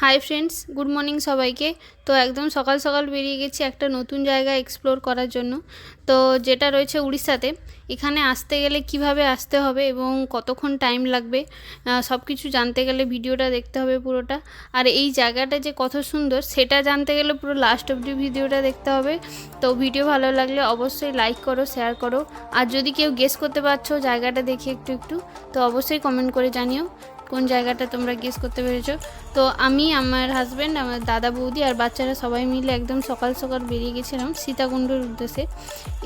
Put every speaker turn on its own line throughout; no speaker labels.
Hi friends, good morning সবাইকে। তো একদম সকাল সকাল বেরিয়ে গেছি একটা নতুন জায়গা এক্সপ্লোর করার জন্য। তো যেটা রয়েছে উড়িষ্যাতে। এখানে আসতে গেলে কিভাবে আসতে হবে এবং কতক্ষণ টাইম লাগবে সব কিছু জানতে গেলে ভিডিওটা দেখতে হবে পুরোটা। আর এই জায়গাটা যে কত সুন্দর সেটা জানতে গেলে পুরো লাস্ট অবধি ভিডিওটা দেখতে হবে। তো ভিডিও ভালো লাগলে অবশ্যই লাইক করো, শেয়ার করো। আর যদি কেউ গেস করতে পারছো জায়গাটা দেখে একটু তো অবশ্যই কমেন্ট করে জানিও কোন জায়গাটা তোমরা গেস করতে পেরেছো। তো আমি, আমার হাজব্যান্ড, আমার দাদা বৌদি আর বাচ্চারা সবাই মিলে একদম সকাল সকাল বেরিয়ে গেছিলাম সীতাকুণ্ডের উদ্দেশ্যে।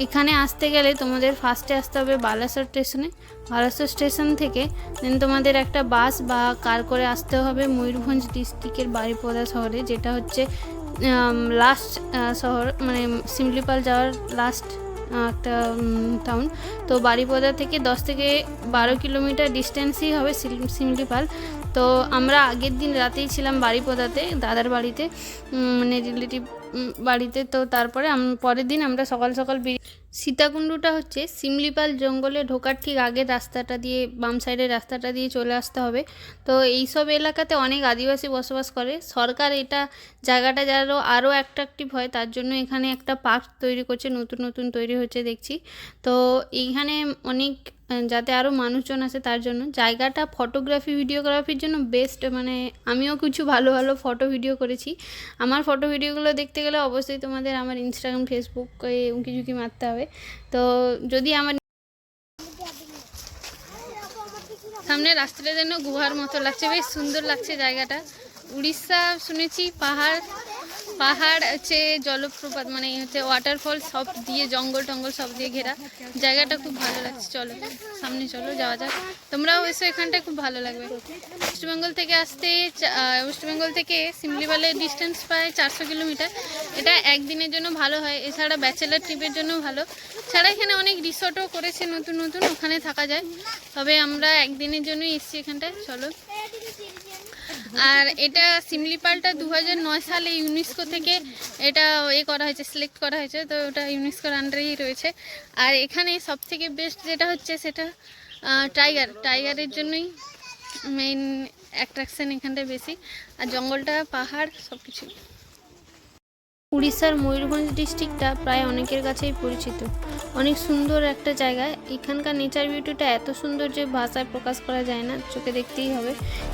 এখানে আসতে গেলে তোমাদের ফার্স্টে আসতে হবে বালাসোর স্টেশনে। বালাসোর স্টেশন থেকে দেন তোমাদের একটা বাস বা কার করে আসতে হবে ময়ূরভঞ্জ ডিস্ট্রিক্টের বারিপদা শহরে, যেটা হচ্ছে লাস্ট শহর, মানে শিমলিপাল যাওয়ার লাস্ট একটা টাউন। তো বারিপদা থেকে 10 থেকে 12 কিলোমিটার ডিস্টেন্সই হবে শিমলিপাল। তো আমরা আগের দিন রাতেই ছিলাম বারিপদাতে, দাদার বাড়িতে, মানে রিলেটিভ বাড়িতে। তো তারপরে পরের দিন আমরা সকাল সকাল সীতাকুণ্ডটা হচ্ছে শিমলিপাল জঙ্গলে ঢোকার ঠিক আগের রাস্তাটা দিয়ে, বাম সাইডের রাস্তাটা দিয়ে চলে আসতে হবে। তো এইসব এলাকাতে অনেক আদিবাসী বসবাস করে। সরকার এটা জায়গাটা যেন আরও অ্যাট্রাকটিভ হয় তার জন্য এখানে একটা পার্ক তৈরি করছে, নতুন নতুন তৈরি হচ্ছে দেখছি। তো এইখানে অনেক যাতে আরও মানুষজন আসে তার জন্য জায়গাটা ফটোগ্রাফি ভিডিওগ্রাফির জন্য বেস্ট। মানে আমিও কিছু ভালো ভালো ফটো ভিডিও করেছি। আমার ফটো ভিডিওগুলো দেখতে গেলে অবশ্যই তোমাদের আমার ইনস্টাগ্রাম, ফেসবুকে উঁকি মারতে হবে। তো যদি আমার সামনে রাস্তাটা যেন গুহার মতো লাগছে, বেশ সুন্দর লাগছে জায়গাটা। উড়িষ্যা শুনেছি পাহাড় পাহাড় হচ্ছে জলপ্রপাত, মানে হচ্ছে ওয়াটারফল সব দিয়ে, জঙ্গল টঙ্গল সব দিয়ে ঘেরা। জায়গাটা খুব ভালো লাগছে। চলো সামনে চলো, যাওয়া যাক। তোমরাও এসো, এখানটা খুব ভালো লাগবে। ওয়েস্টবেঙ্গল থেকে আসতে, ওয়েস্টবেঙ্গল থেকে শিমলিপালের ডিস্টেন্স প্রায় 400 কিলোমিটার। এটা একদিনের জন্য ভালো হয়, এছাড়া ব্যাচেলার ট্রিপের জন্য ভালো। ছাড়া এখানে অনেক রিসোর্টও করেছে নতুন নতুন, ওখানে থাকা যায়। তবে আমরা একদিনের জন্যই এসেছি এখানটায়। চলো। আর এটা শিমলিপালটা 2009 সালে ইউনেস্কো থেকে এটা করা হয়েছে, সিলেক্ট করা হয়েছে। তো ওটা ইউনেস্কোর আন্ডারেই রয়েছে। আর এখানে সবথেকে বেস্ট যেটা হচ্ছে সেটা টাইগারের জন্যই মেইন অ্যাট্রাকশন এখানটায় বেশি। আর জঙ্গলটা, পাহাড় সব কিছু। উড়িষ্যার ময়ূরভঞ্জ ডিস্ট্রিক্টটা প্রায় অনেকের কাছেই পরিচিত। অনেক সুন্দর একটা জায়গা। এখানকার নেচার বিউটিটা এত সুন্দর যে ভাষায় প্রকাশ করা যায় না, চোখে দেখতেই হবে।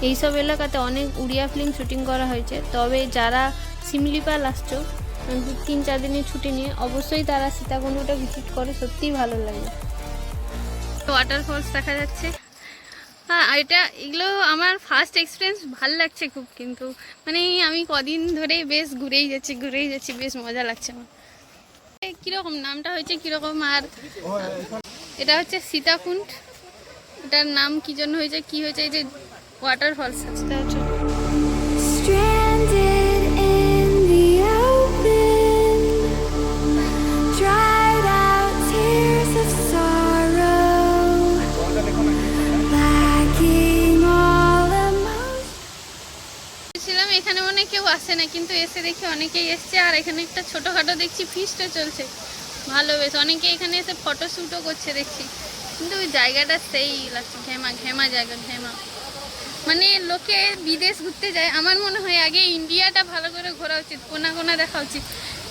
এইসব এলাকাতে অনেক উড়িয়া ফিল্ম শুটিং করা হয়েছে। তবে যারা শিমলিপাল আসছো 3-4 দিনের ছুটি নিয়ে, অবশ্যই তারা সীতাকুণ্ডটা ভিজিট করে, সত্যিই ভালো লাগে। ওয়াটারফলস দেখা যাচ্ছে। হ্যাঁ, এগুলো আমার ফার্স্ট এক্সপিরিয়েন্স, ভালো লাগছে খুব। কিন্তু মানে আমি কদিন ধরে বেশ ঘুরেই যাচ্ছি, বেশ মজা লাগছে আমার। কীরকম নামটা হয়েছে কীরকম? আর এটা হচ্ছে সীতাকুণ্ড। এটার নাম কী জন্য হয়েছে, কী হয়েছে? এই যে ওয়াটারফলস আছে, এখানে মনে কেউ আসে না, কিন্তু এসে দেখি অনেকেই এসছে। আর এখানে একটা ছোটোখাটো দেখছি ফিস্টও চলছে, ভালো বেশ। অনেকে এখানে এসে ফটোশ্যুটও করছে দেখছি। কিন্তু ওই জায়গাটা সেই লাগছে, ঘেমা জায়গা, মানে লোকে বিদেশ ঘুরতে যায়। আমার মনে হয় আগে ইন্ডিয়াটা ভালো করে ঘোরা উচিত, কোনা দেখা উচিত।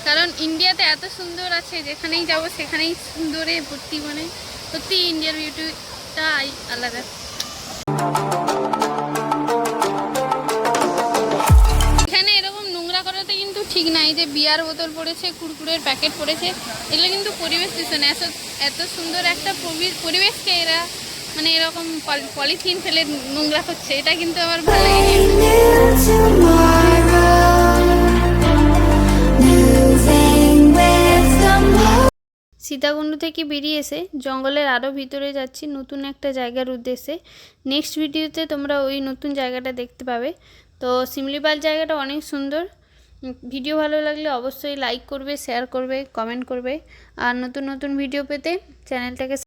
কারণ ইন্ডিয়াতে এত সুন্দর আছে, যেখানেই যাব সেখানেই সুন্দরে ভর্তি। মানে সত্যি ইন্ডিয়ার বিউটিটা আলাদা। কিন্তু ঠিক নাই যে বিয়ার বোতল পড়েছে, কুরকুরের প্যাকেট পড়েছে, এগুলো কিন্তু পরিবেশ দূষণ। এত সুন্দর একটা পরিবেশকে এরা মানে এরকম পলিথিন ফেলে নোংরা করছে, এটা কিন্তু আমার ভালো লাগে। সীতাকুণ্ড থেকে বেরিয়ে এসে জঙ্গলের আরও ভিতরে যাচ্ছি নতুন একটা জায়গার উদ্দেশ্যে। নেক্সট ভিডিওতে তোমরা ওই নতুন জায়গাটা দেখতে পাবে। তো শিমলিপাল জায়গাটা অনেক সুন্দর। ভিডিও ভালো লাগলে অবশ্যই লাইক করবে, শেয়ার করবে, কমেন্ট করবে। আর নতুন নতুন ভিডিও পেতে চ্যানেলটাকে